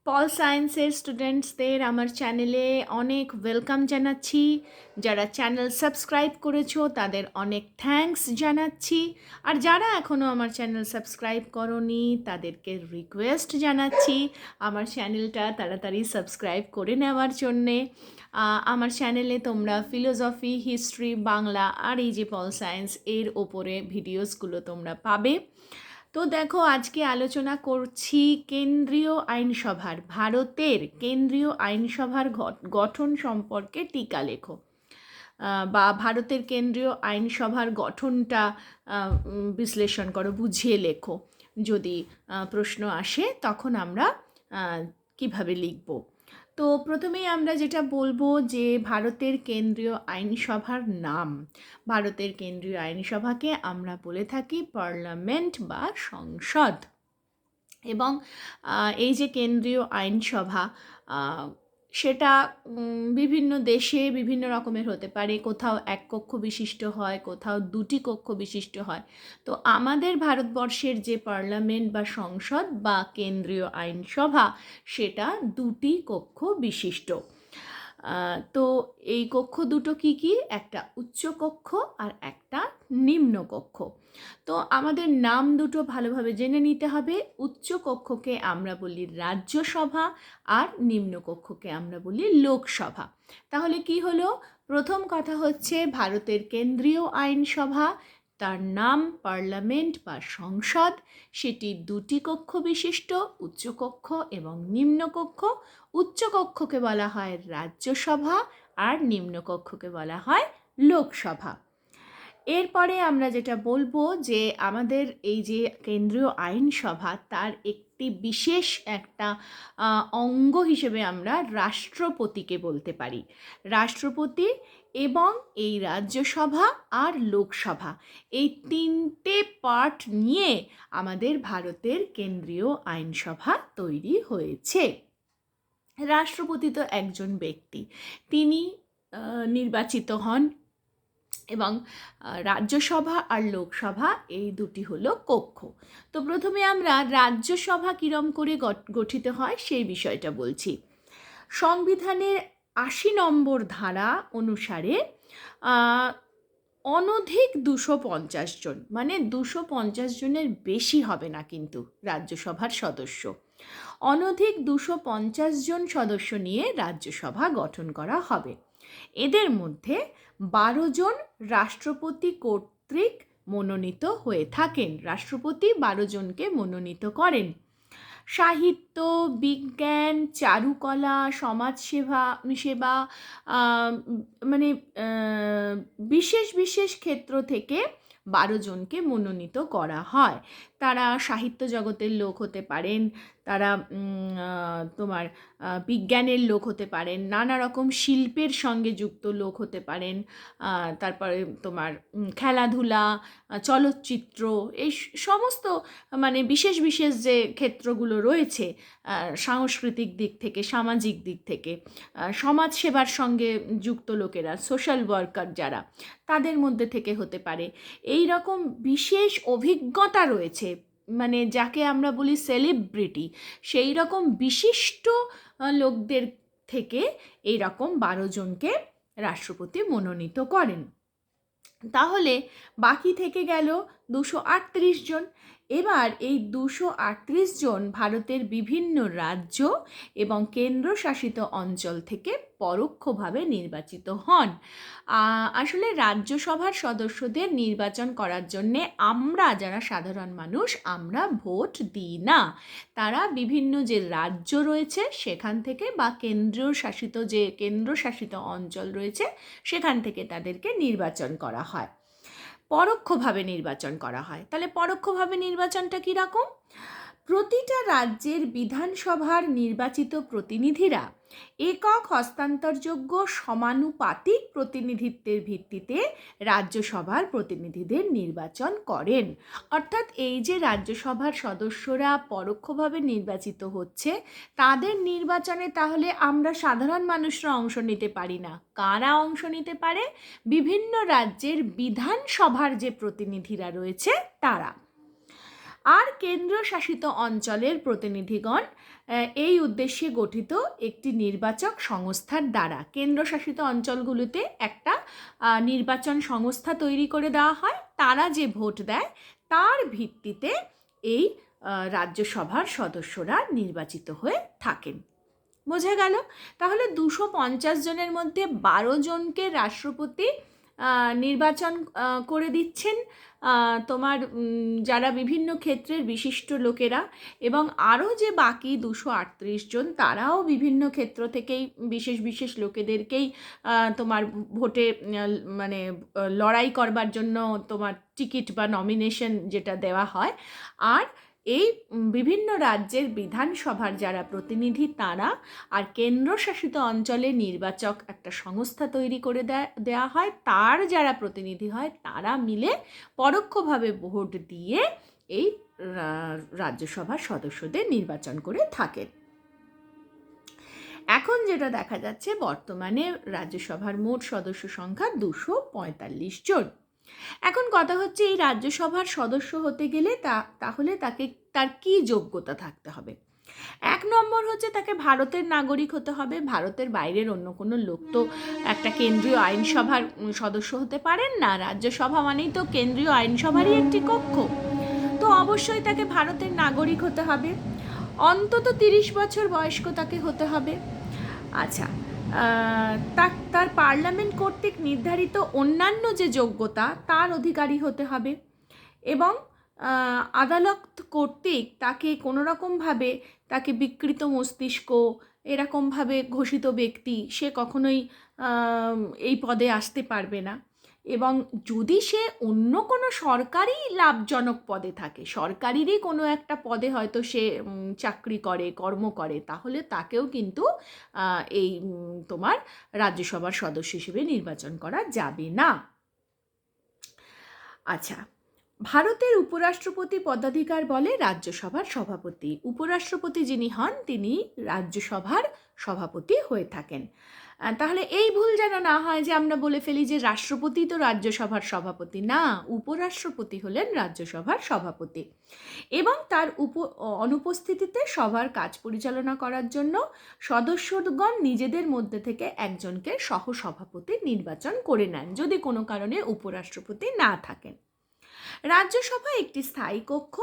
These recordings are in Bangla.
পল সায়েন্সের স্টুডেন্টসদের আমার চ্যানেলে অনেক ওয়েলকাম জানাচ্ছি। যারা চ্যানেল সাবস্ক্রাইব করেছো তাদের অনেক থ্যাঙ্কস জানাচ্ছি। আর যারা এখনও আমার চ্যানেল সাবস্ক্রাইব করোনি তাদেরকে রিকোয়েস্ট জানাচ্ছি আমার চ্যানেলটা তাড়াতাড়ি সাবস্ক্রাইব করে নেওয়ার জন্যে। আমার চ্যানেলে তোমরা ফিলোসফি, হিস্ট্রি, বাংলা আর এই যে পল সায়েন্স এর ওপরে ভিডিওসগুলো তোমরা পাবে। তো দেখো, আজকে আলোচনা করছি কেন্দ্রীয় আইনসভার, ভারতের কেন্দ্রীয় আইনসভার গঠন সম্পর্কে টিকা লেখো। বা ভারতের কেন্দ্রীয় আইনসভার গঠনটা বিশ্লেষণ করো, বুঝিয়ে লেখো। যদি প্রশ্ন আসে তখন আমরা কিভাবে লিখব। তো প্রথমেই আমরা যেটা বলবো যে ভারতের কেন্দ্রীয় আইনসভার নাম, ভারতের কেন্দ্রীয় আইনসভাকে আমরা বলে থাকি পার্লামেন্ট বা সংসদ। এবং এই যে কেন্দ্রীয় আইনসভা, সেটা বিভিন্ন দেশে বিভিন্ন রকমের হতে পারে। কোথাও এক কক্ষ বিশিষ্ট হয়, কোথাও দুটি কক্ষ বিশিষ্ট হয়। তো আমাদের ভারতবর্ষের যে পার্লামেন্ট বা সংসদ বা কেন্দ্রীয় আইনসভা, সেটা দুটি কক্ষ বিশিষ্ট। তো এই কক্ষ দুটো কি কি? একটা উচ্চ কক্ষ আর একটা নিম্ন কক্ষ। তো আমাদের নাম দুটো ভালোভাবে জেনে নিতে হবে। উচ্চ কক্ষকে আমরা বলি রাজ্যসভা আর নিম্ন কক্ষকে আমরা বলি লোকসভা। তাহলে কি হলো? প্রথম কথা হচ্ছে ভারতের কেন্দ্রীয় আইনসভা, তার নাম পার্লামেন্ট বা সংসদ, সেটি দুটি কক্ষ বিশিষ্ট, উচ্চকক্ষ এবং নিম্নকক্ষ। উচ্চকক্ষকে বলা হয় রাজ্যসভা আর নিম্নকক্ষকে বলা হয় লোকসভা। এরপরে আমরা যেটা বলবো যে আমাদের এই যে কেন্দ্রীয় আইনসভা, তার একটি বিশেষ একটা অঙ্গ হিসেবে আমরা রাষ্ট্রপতিকে বলতে পারি। রাষ্ট্রপতি এবং এই রাজ্যসভা আর লোকসভা, এই তিনটে পার্ট নিয়ে আমাদের ভারতের কেন্দ্রীয় আইনসভা তৈরি হয়েছে। রাষ্ট্রপতি তো একজন ব্যক্তি, তিনি নির্বাচিত হন, এবং রাজ্যসভা আর লোকসভা এই দুটি হলো কক্ষ। তো প্রথমে আমরা রাজ্যসভা কিরম করে গঠিত হয় সেই বিষয়টা বলছি। সংবিধানের ৮০ নম্বর ধারা অনুসারে অনধিক ২৫০ জন, মানে ২৫০ জনের বেশি হবে না কিন্তু রাজ্যসভার সদস্য, অনধিক ২৫০ জন সদস্য নিয়ে রাজ্যসভা গঠন করা হবে। এদের মধ্যে ১২ জন রাষ্ট্রপতি কর্তৃক মনোনীত হয়ে থাকেন। রাষ্ট্রপতি ১২ জনকে মনোনীত করেন। সাহিত্য, বিজ্ঞান, চারুকলা, সমাজসেবা সেবা, মানে বিশেষ বিশেষ ক্ষেত্র থেকে ১২ জনকে মনোনীত করা হয়। তারা সাহিত্য জগতের লোক হতে পারেন, তারা তোমার বিজ্ঞানের লোক হতে পারেন, নানা রকম শিল্পের সঙ্গে যুক্ত লোক হতে পারেন, তারপরে তোমার খেলাধুলা, চলচ্চিত্র, এই সমস্ত মানে বিশেষ বিশেষ যে ক্ষেত্রগুলো রয়েছে, সাংস্কৃতিক দিক থেকে, সামাজিক দিক থেকে, সমাজ সেবার সঙ্গে যুক্ত লোকেরা, সোশ্যাল ওয়ার্কার যারা, তাদের মধ্যে থেকে হতে পারে। এই রকম বিশেষ অভিজ্ঞতা রয়েছে, মানে যাকে আমরা বলি সেলিব্রিটি, সেই রকম বিশিষ্ট লোকদের থেকে এই রকম ১২ জনকে রাষ্ট্রপতি মনোনীত করেন। তাহলে বাকি থেকে গেল ২৩৮ জন। এবার এই ২৩৮ জন ভারতের বিভিন্ন রাজ্য এবং কেন্দ্রশাসিত অঞ্চল থেকে পরোক্ষভাবে নির্বাচিত হন। আসলে রাজ্যসভার সদস্যদের নির্বাচন করার জন্যে আমরা যারা সাধারণ মানুষ, আমরা ভোট দিই না। তারা বিভিন্ন যে রাজ্য রয়েছে সেখান থেকে, বা কেন্দ্রশাসিত অঞ্চল রয়েছে সেখান থেকে তাদেরকে নির্বাচন করা হয়, পরোক্ষভাবে নির্বাচন করা হয়। তাহলে পরোক্ষভাবে নির্বাচনটা কীরকম? প্রতিটা রাজ্যের বিধানসভার নির্বাচিত প্রতিনিধিরা একক হস্তান্তরযোগ্য সমানুপাতিক প্রতিনিধিত্বের ভিত্তিতে রাজ্যসভার প্রতিনিধিদের নির্বাচন করেন। অর্থাৎ এই যে রাজ্যসভার সদস্যরা পরোক্ষভাবে নির্বাচিত হচ্ছে, তাদের নির্বাচনে তাহলে আমরা সাধারণ মানুষরা অংশ নিতে পারি না। কারা অংশ নিতে পারে? বিভিন্ন রাজ্যের বিধানসভার যে প্রতিনিধিরা রয়েছে তারা। আর কেন্দ্রশাসিত অঞ্চলের প্রতিনিধিগণ এই উদ্দেশ্যে গঠিত একটি নির্বাচক সংস্থার দ্বারা, কেন্দ্রশাসিত অঞ্চলগুলিতে একটা নির্বাচন সংস্থা তৈরি করে দেওয়া হয়, তারা যে ভোট দেয় তার ভিত্তিতে এই রাজ্যসভার সদস্যরা নির্বাচিত হয়ে থাকেন। বোঝা গেল? তাহলে 250 জনের মধ্যে 12 জনকে রাষ্ট্রপতি নির্বাচন করে দিচ্ছেন, তোমার যারা বিভিন্ন ক্ষেত্রের বিশিষ্ট লোকেরা, এবং আরও যে বাকি 238 জন তারাও বিভিন্ন ক্ষেত্র থেকেই বিশেষ বিশেষ লোকেদেরকেই তোমার ভোটে মানে লড়াই করবার জন্য তোমার টিকিট বা নমিনেশন যেটা দেওয়া হয়। আর এই বিভিন্ন রাজ্যের বিধানসভার যারা প্রতিনিধি তারা আর কেন্দ্রশাসিত অঞ্চলে নির্বাচক একটা সংস্থা তৈরি করে দেওয়া হয়, তার যারা প্রতিনিধি হয় তারা মিলে পরোক্ষভাবে ভোট দিয়ে এই রাজ্যসভার সদস্যদের নির্বাচন করে থাকেন। এখন যেটা দেখা যাচ্ছে, বর্তমানে রাজ্যসভার মোট সদস্য সংখ্যা 245 জন। এখন কথা হচ্ছে, এই রাজ্যসভার সদস্য হতে গেলে তাহলে তার কি যোগ্যতা থাকতে হবে? 1 নম্বর হচ্ছে তাকে ভারতের নাগরিক হতে হবে। ভারতের বাইরের অন্য কোনো লোক তো একটা কেন্দ্রীয় আইনসভার সদস্য হতে পারেন না। রাজ্যসভা মানেই তো কেন্দ্রীয় আইনসভারই একটি কক্ষ, তো অবশ্যই তাকে ভারতের নাগরিক হতে হবে। অন্তত 30 বছর বয়স্ক তাকে হতে হবে। আচ্ছা, তার পার্লামেন্ট কর্তৃক নির্ধারিত অন্যান্য যে যোগ্যতা তার অধিকারী হতে হবে, এবং আদালত কর্তৃক তাকে কোনোরকমভাবে তাকে বিকৃত মস্তিষ্ক এরকমভাবে ঘোষিত ব্যক্তি সে কখনোই এই পদে আসতে পারবে না। এবং যদি সে অন্য কোনো সরকারি লাভজনক পদে থাকে, সরকারিরই কোনো একটা পদে হয়তো সে চাকরি করে, কর্ম করে, তাহলে তাকেও কিন্তু এই তোমার রাজ্যসভার সদস্য হিসেবে নির্বাচন করা যাবে না। আচ্ছা, ভারতের উপরাষ্ট্রপতি পদাধিকার বলে রাজ্যসভার সভাপতি। উপরাষ্ট্রপতি যিনি হন তিনি রাজ্যসভার সভাপতি হয়ে থাকেন। তাহলে এই ভুল যেন না হয় যে আমরা বলে ফেলি যে রাষ্ট্রপতি তো রাজ্যসভার সভাপতি। না, উপরাষ্ট্রপতি হলেন রাজ্যসভার সভাপতি, এবং তার অনুপস্থিতিতে সভার কাজ পরিচালনা করার জন্য সদস্যগণ নিজেদের মধ্যে থেকে একজনকে সহসভাপতি নির্বাচন করে নেন যদি কোনো কারণে উপরাষ্ট্রপতি না থাকেন। রাজ্যসভা একটি স্থায়ী কক্ষ,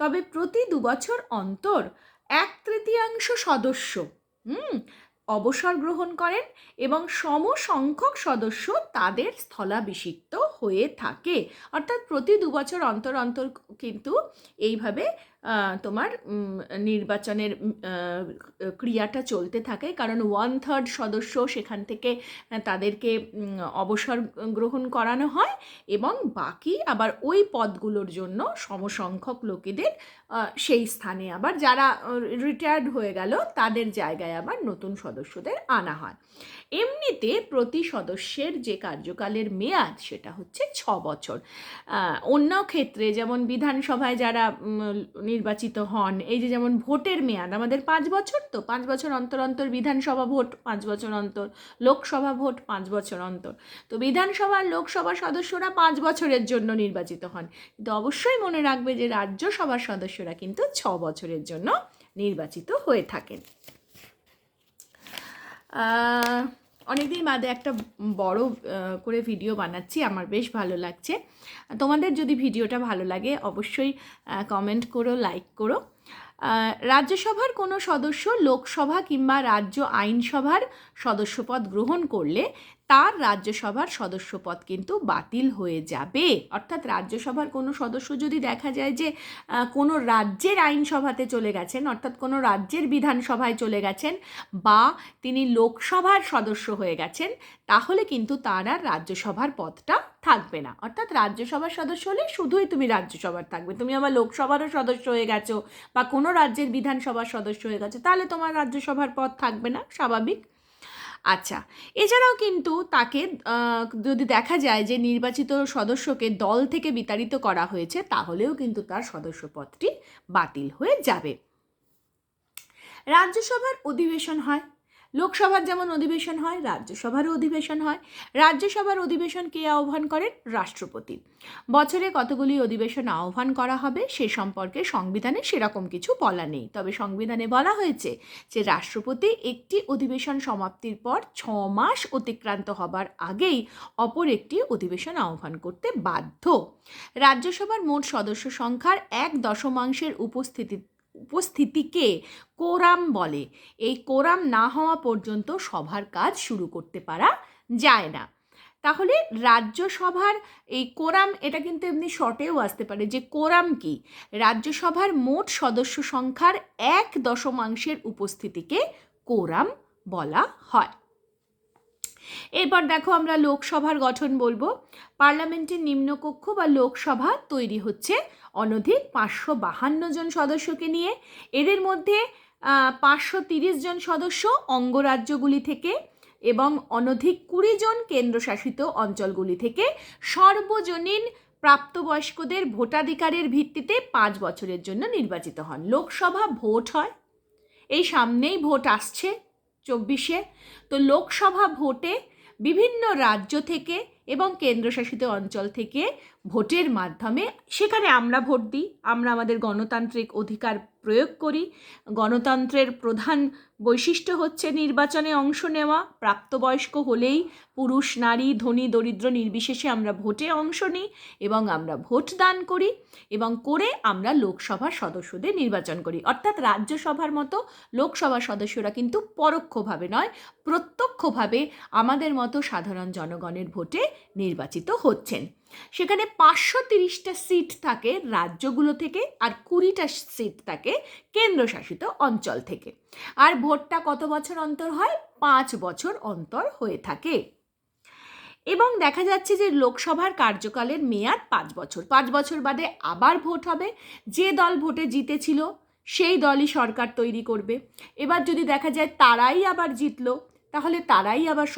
তবে প্রতি 2 বছর অন্তর 1/3 সদস্য অবসর গ্রহণ করেন, এবং সমসংখ্যক সদস্য তাদের স্থলাভিষিক্ত হয়ে থাকে। অর্থাৎ প্রতি 2 বছর অন্তর অন্তর কিন্তু এইভাবে তোমার নির্বাচনের ক্রিয়াটা চলতে থাকে, কারণ 1/3 সদস্য সেখান থেকে তাদেরকে অবসর গ্রহণ করানো হয়, এবং বাকি আবার ওই পদগুলোর জন্য সমসংখ্যক লোকেদের সেই স্থানে আবার যারা রিটায়ার্ড হয়ে গেল তাদের জায়গায় আবার নতুন সদস্যদের আনা হয়। এমনিতে প্রতি সদস্যের যে কার্যকালের মেয়াদ সেটা হচ্ছে 6 বছর। অন্য ক্ষেত্রে যেমন বিধানসভায় যারা নির্বাচিত হন, এই যে যেমন ভোটের মেয়াদ আমাদের 5 বছর, তো 5 বছর অন্তর অন্তর বিধানসভা ভোট, 5 বছর অন্তর লোকসভা ভোট, 5 বছর অন্তর। তো বিধানসভার লোকসভার সদস্যরা 5 বছরের জন্য নির্বাচিত হন, কিন্তু অবশ্যই মনে রাখবে যে রাজ্যসভার সদস্যরা কিন্তু 6 বছরের জন্য নির্বাচিত হয়ে থাকেন। অনেকদিন বাদে একটা বড় করে ভিডিও বানাচ্ছি, আমার বেশ ভালো লাগছে। তোমাদের যদি ভিডিওটা ভালো লাগে অবশ্যই কমেন্ট করো, লাইক করো। রাজ্যসভার কোনো সদস্য লোকসভা কিংবা রাজ্য আইনসভার সদস্যপদ গ্রহণ করলে তার রাজ্যসভার সদস্যপদ কিন্তু বাতিল হয়ে যাবে। অর্থাৎ রাজ্যসভার কোনো সদস্য যদি দেখা যায় যে কোনো রাজ্যের আইনসভাতে চলে গেছেন, অর্থাৎ কোনো রাজ্যের বিধানসভায় চলে গেছেন, বা তিনি লোকসভার সদস্য হয়ে গেছেন, তাহলে কিন্তু তার আর রাজ্যসভার পদটা থাকবে না। অর্থাৎ রাজ্যসভার সদস্য হলে শুধুই তুমি রাজ্যসভার থাকবে, তুমি আবার লোকসভারও সদস্য হয়ে গেছো বা কোনো রাজ্যের বিধানসভার সদস্য হয়ে গেছে, তাহলে তোমার রাজ্যসভার পদ থাকবে না, স্বাভাবিক। আচ্ছা, এছাড়াও কিন্তু তাকে যদি দেখা যায় যে নির্বাচিত সদস্যকে দল থেকে বিতাড়িত করা হয়েছে, তাহলেও কিন্তু তার সদস্যপদটি বাতিল হয়ে যাবে। রাজ্যসভার অধিবেশন হয়। লোকসভার যেমন অধিবেশন হয়, রাজ্যসভারও অধিবেশন হয়। রাজ্যসভার অধিবেশন কে আহ্বান করেন? রাষ্ট্রপতি। বছরে কতগুলি অধিবেশন আহ্বান করা হবে সে সম্পর্কে সংবিধানে সেরকম কিছু বলা নেই, তবে সংবিধানে বলা হয়েছে যে রাষ্ট্রপতি একটি অধিবেশন সমাপ্তির পর 6 মাস অতিক্রান্ত হবার আগেই অপর একটি অধিবেশন আহ্বান করতে বাধ্য। রাজ্যসভার মোট সদস্য সংখ্যার 1/10 উপস্থিতিকে কোরাম বলে। এই কোরাম না হওয়া পর্যন্ত সভার কাজ শুরু করতে পারা যায় না। তাহলে রাজ্যসভার এই কোরাম, এটা কিন্তু এমনি শর্টেও আসতে পারে যে কোরাম কি? রাজ্যসভার মোট সদস্য সংখ্যার 1/10 উপস্থিতিকে কোরাম বলা হয়। এরপর দেখো আমরা লোকসভার গঠন বলবো। পার্লামেন্টের নিম্নকক্ষ বা লোকসভা তৈরি হচ্ছে অনধিক 552 জন সদস্যকে নিয়ে। এদের মধ্যে 530 জন সদস্য অঙ্গরাজ্যগুলি থেকে এবং অনধিক 20 জন কেন্দ্রশাসিত অঞ্চলগুলি থেকে সর্বজনীন প্রাপ্তবয়স্কদের ভোটাধিকারের ভিত্তিতে 5 বছরের জন্য নির্বাচিত হন। লোকসভা ভোট হয়, এই সামনেই ভোট আসছে 24-এ। তো লোকসভা ভোটে বিভিন্ন রাজ্য থেকে এবং কেন্দ্রশাসিত অঞ্চল থেকে ভোটের মাধ্যমে সেখানে আমরা ভোট দিই, আমরা আমাদের গণতান্ত্রিক অধিকার প্রয়োগ করি। গণতন্ত্রের প্রধান বৈশিষ্ট্য হচ্ছে নির্বাচনে অংশ নেওয়া। প্রাপ্তবয়স্ক হলেই পুরুষ নারী ধনী দরিদ্র নির্বিশেষে আমরা ভোটে অংশ নিই এবং আমরা ভোট দান করি এবং করে আমরা লোকসভার সদস্যদের নির্বাচন করি। অর্থাৎ রাজ্যসভার মতো লোকসভার সদস্যরা কিন্তু পরোক্ষভাবে নয়, প্রত্যক্ষভাবে আমাদের মতো সাধারণ জনগণের ভোটে নির্বাচিত হচ্ছেন। সেখানে 530টা সিট থাকে রাজ্যগুলো থেকে আর 20টা সিট থাকে কেন্দ্রশাসিত অঞ্চল থেকে। আর ভোটটা কত বছর অন্তর হয়? 5 বছর অন্তর হয়ে থাকে। এবং দেখা যাচ্ছে যে লোকসভার কার্যকালের মেয়াদ 5 বছর। 5 বছর বাদে আবার ভোট হবে। যে দল ভোটে জিতেছিল সেই দলই সরকার তৈরি করবে। এবার যদি দেখা যায় তারাই আবার জিতলো, তাহলে তারাই আবার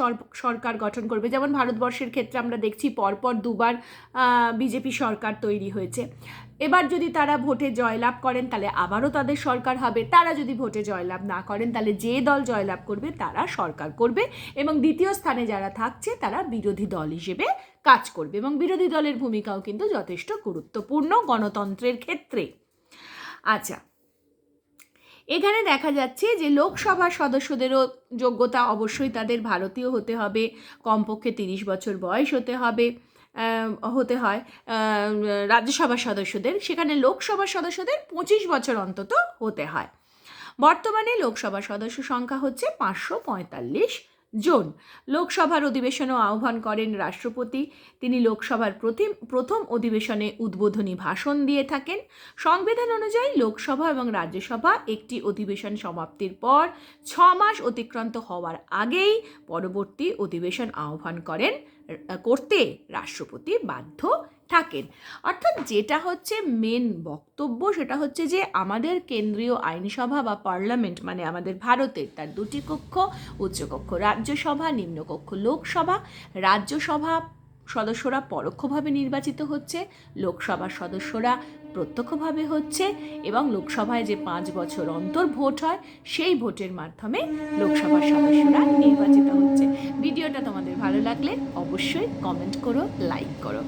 সরকার গঠন করবে। যেমন ভারতবর্ষের ক্ষেত্রে আমরা দেখছি পরপর 2বার বিজেপি সরকার তৈরি হয়েছে। এবার যদি তারা ভোটে জয়লাভ করেন তাহলে আবারও তাদের সরকার হবে। তারা যদি ভোটে জয়লাভ না করেন তাহলে যে দল জয়লাভ করবে তারা সরকার করবে এবং দ্বিতীয় স্থানে যারা থাকছে তারা বিরোধী দল হিসেবে কাজ করবে। এবং বিরোধী দলের ভূমিকাও কিন্তু যথেষ্ট গুরুত্বপূর্ণ গণতন্ত্রের ক্ষেত্রে। আচ্ছা, এখানে দেখা যাচ্ছে যে লোকসভার সদস্যদেরও যোগ্যতা অবশ্যই তাদের ভারতীয় হতে হবে, কমপক্ষে 30 বছর বয়স হতে হয়। রাজ্যসভার সদস্যদের, সেখানে লোকসভার সদস্যদের 25 বছর অন্তত হতে হয়। বর্তমানে লোকসভার সদস্য সংখ্যা হচ্ছে 545 জন। লোকসভার অধিবেশনও আহ্বান করেন রাষ্ট্রপতি। তিনি লোকসভার প্রথম অধিবেশনে উদ্বোধনী ভাষণ দিয়ে থাকেন। সংবিধান অনুযায়ী লোকসভা এবং রাজ্যসভা একটি অধিবেশন সমাপ্তির পর 6 মাস অতিক্রান্ত হওয়ার আগেই পরবর্তী অধিবেশন আহ্বান করতে রাষ্ট্রপতি বাধ্য থাকেন। অর্থাৎ যেটা হচ্ছে মেন বক্তব্য সেটা হচ্ছে যে আমাদের কেন্দ্রীয় আইনসভা বা পার্লামেন্ট মানে আমাদের ভারতের তার 2টি কক্ষ, উচ্চকক্ষ রাজ্যসভা, নিম্নকক্ষ লোকসভা। রাজ্যসভা সদস্যরা পরোক্ষভাবে নির্বাচিত হচ্ছে, লোকসভার সদস্যরা প্রত্যক্ষভাবে হচ্ছে এবং লোকসভায় যে 5 বছর অন্তর ভোট হয় সেই ভোটের মাধ্যমে লোকসভার সদস্যরা নির্বাচিত হচ্ছে। ভিডিওটা তোমাদের ভালো লাগলে অবশ্যই কমেন্ট করো, লাইক করো।